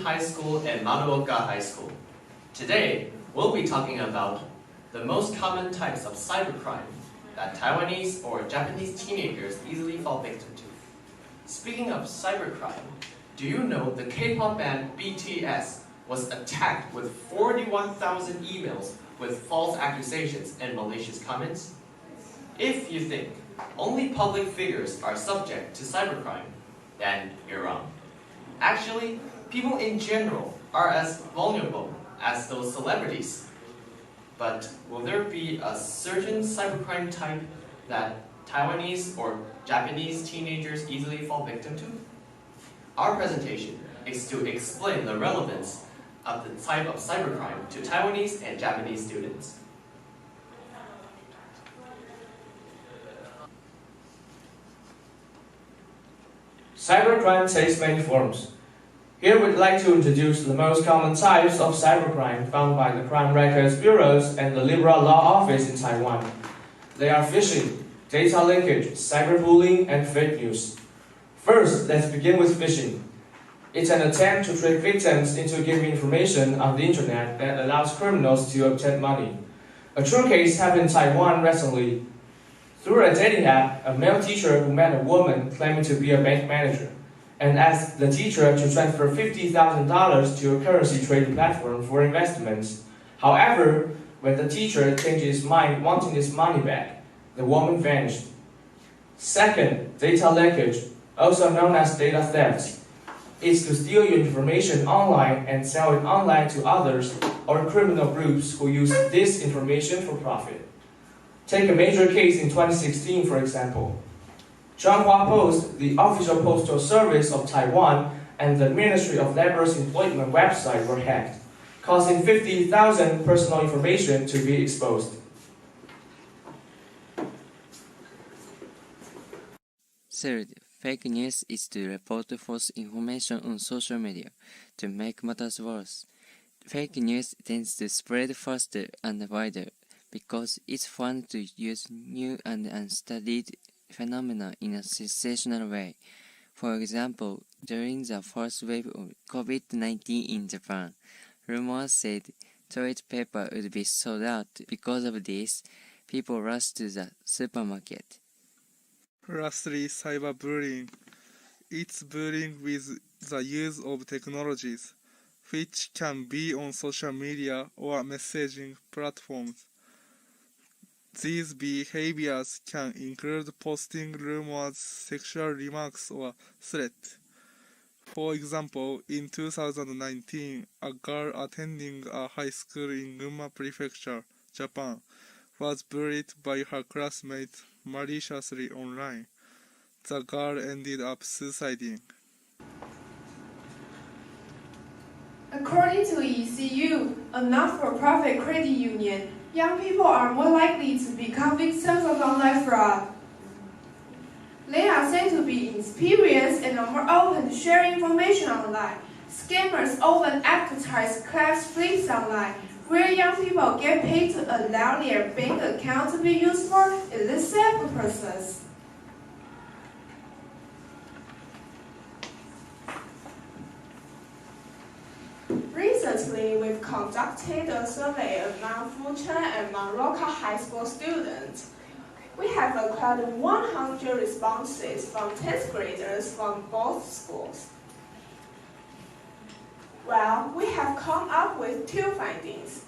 High School and Maruoka High School. Today, we'll be talking about the most common types of cybercrime that Taiwanese or Japanese teenagers easily fall victim to. Speaking of cybercrime, do you know the K-pop band BTS was attacked with 41,000 emails with false accusations and malicious comments? If you think only public figures are subject to cybercrime, then you're wrong. Actually, people in general are as vulnerable as those celebrities. But will there be a certain cybercrime type that Taiwanese or Japanese teenagers easily fall victim to? Our presentation is to explain the relevance of the type of cybercrime to Taiwanese and Japanese students. Cybercrime takes many forms. Here we'd like to introduce the most common types of cybercrime found by the Crime Records Bureaus and the Liberal Law Office in Taiwan. They are phishing, data leakage, cyberbullying, and fake news. First, let's begin with phishing. It's an attempt to trick victims into giving information on the internet that allows criminals to obtain money. A true case happened in Taiwan recently. Through a dating app, a male teacher who met a woman claiming to be a bank manager and asked the teacher to transfer $50,000 to a currency trading platform for investments. However, when the teacher changed his mind wanting his money back, the woman vanished. Second, data leakage, also known as data theft, is to steal your information online and sell it online to others or criminal groups who use this information for profit. Take a major case in 2016, for example. Zhanghua Post, the official postal service of Taiwan, and the Ministry of Labor's employment website were hacked, causing 50,000 personal information to be exposed. Third, fake news is to report false information on social media. To make matters worse, fake news tends to spread faster and wider because it's fun to use new and unstudied phenomena in a sensational way. For example, during the first wave of COVID-19 in Japan, rumors said toilet paper would be sold out. Because of this, people rushed to the supermarket. Lastly, cyberbullying. It's bullying with the use of technologies, which can be on social media or messaging platforms. These behaviors can include posting rumors, sexual remarks, or threats. For example, in 2019, a girl attending a high school in Gunma Prefecture, Japan, was bullied by her classmates maliciously online. The girl ended up suiciding. According to ECU, a not-for-profit credit union, young people are more likely to become victims of online fraud. They are said to be inexperienced and are more open to sharing information online. Scammers often advertise class flips online, where young people get paid to allow their bank account to be used for illicit purposes. Recently, we've conducted a survey among Fucheng and Maruoka High School students. We have acquired 100 responses from 10th graders from both schools. Well, we have come up with two findings.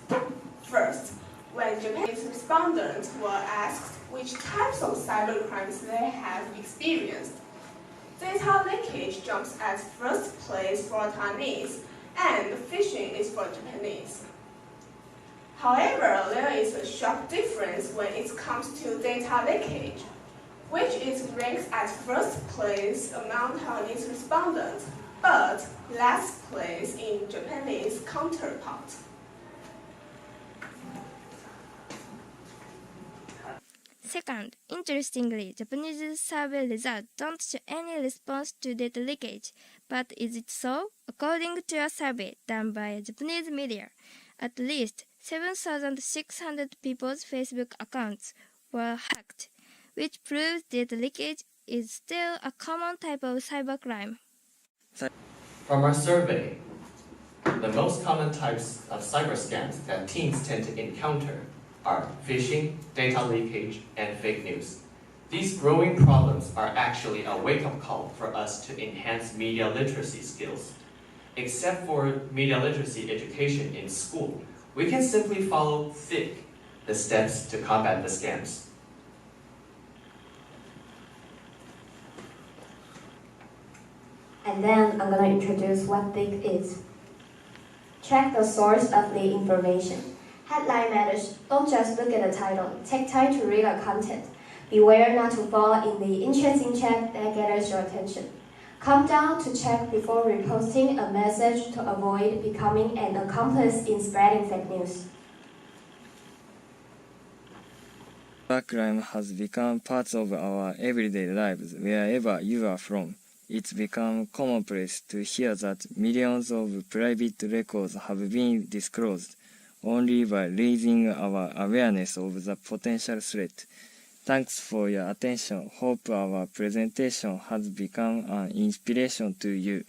First, when Japanese respondents were asked which types of cybercrimes they have experienced, data leakage jumps at first place for Taiwanese, and phishing is for Japanese. However, there is a sharp difference when it comes to data leakage, which is ranked at first place among Taiwanese respondents, but last place in Japanese counterpart. Second, interestingly, Japanese survey results don't show any response to data leakage. But is it so? According to a survey done by Japanese media, at least 7,600 people's Facebook accounts were hacked, which proves data leakage is still a common type of cybercrime. From our survey, the most common types of cyber scams that teens tend to encounter are phishing, data leakage, and fake news. These growing problems are actually a wake-up call for us to enhance media literacy skills. Except for media literacy education in school, we can simply follow thick the steps to combat the scams. And then I'm going to introduce what thick is. Check the source of the information. Headline matters. Don't just look at the title. Take time to read the content. Beware not to fall in the interesting chat that gathers your attention. Come down to check before reposting a message to avoid becoming an accomplice in spreading fake news. Cybercrime has become parts of our everyday lives wherever you are from. It's become commonplace to hear that millions of private records have been disclosed only by raising our awareness of the potential threat. Thanks for your attention. Hope our presentation has become an inspiration to you.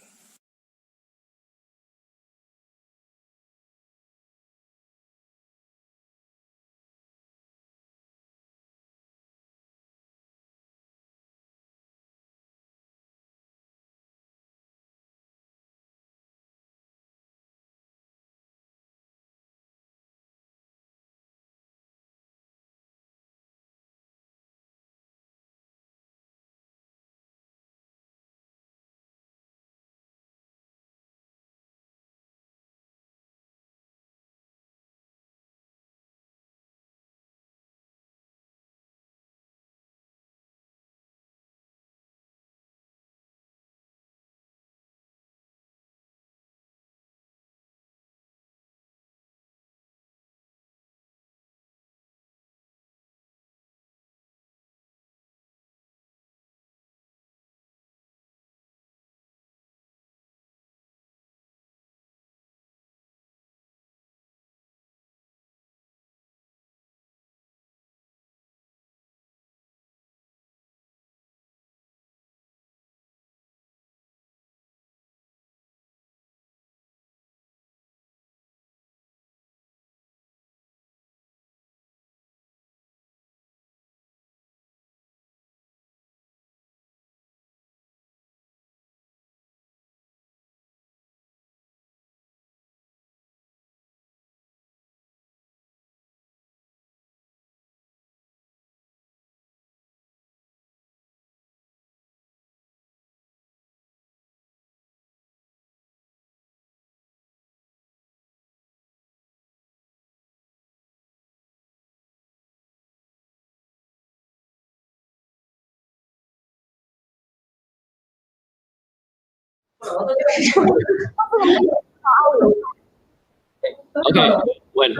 Okay, when?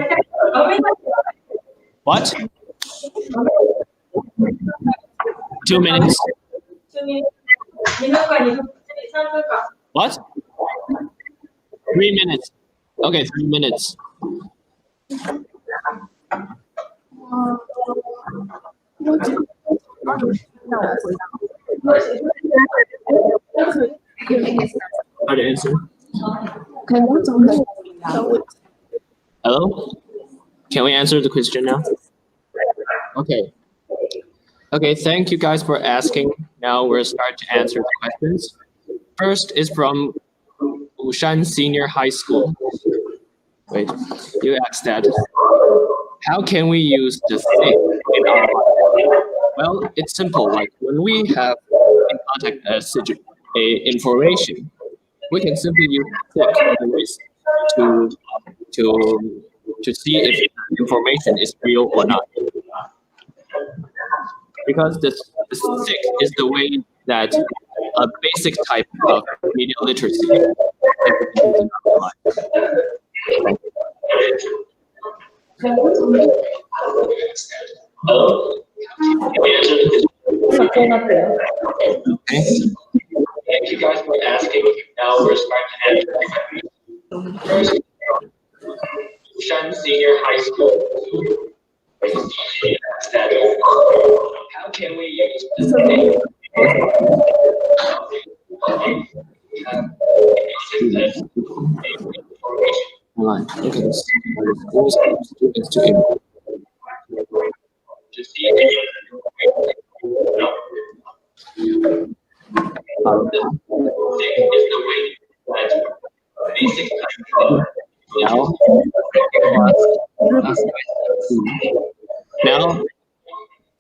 What? 2 minutes? What? 3 minutes. Okay, 3 minutes. How to answer? Hello? Can we answer the question now? Okay. Okay, thank you guys for asking. Now we'll start to answer the questions. First is from Wushan Senior High School. Wait, you asked that. How can we use the thing in our life? Well, it's simple. Like when we have in contact information, we can simply use thick voice to to see if the information is real or not. Because the thick is the way that a basic type of media literacy is used in our life. Hello? Okay. Thank you guys for asking. Now we're starting to answer. First, Shan Senior High School. How can we use this thing? online. Okay, so schools help students to improve. Now, Ask questions. now,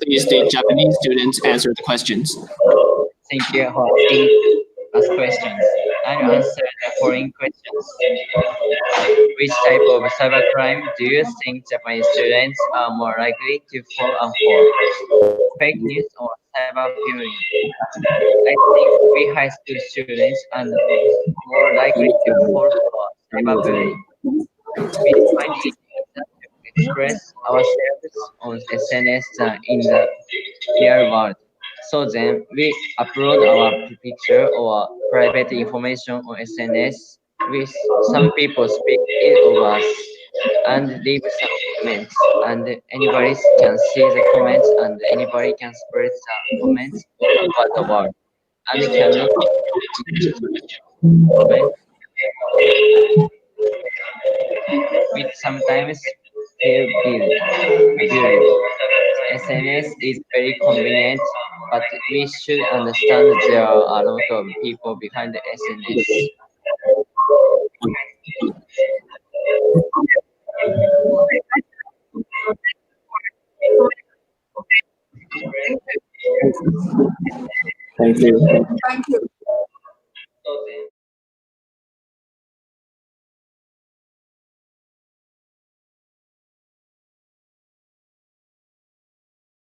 please the Japanese students answer the questions. Thank you for asking us questions. I'll answer the following questions. Which type of cybercrime do you think Japanese students are more likely to fall for? Fake news or cyberbullying? I think we high school students are more likely to fall for cyberbullying. We find it easier to express ourselves on SNS than in the real world. So then we upload our picture or private information on SNS with some people speak it of us and leave some comments, and anybody can see the comments and anybody can spread the comments all over the world and cannot comment, which sometimes feel bullied. SNS is very convenient, but we should understand there are a lot of people behind the SNS. Thank you. Thank you.